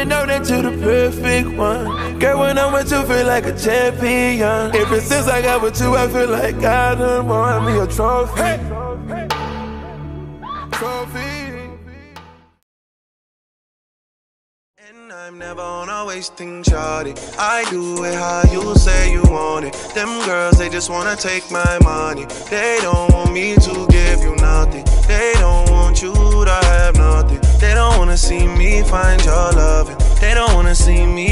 turning up into the perfect one. Girl, when I'm with you, feel like a champion. Ever since I got with you, I feel like I done won me a trophy. Hey. Trophy. And I'm never on a wasting shawty. I do it how you say you want it. Them girls, they just wanna take my money. They don't want me to give you nothing. They don't want you to have nothing. They don't wanna see me find your loving. They don't wanna see me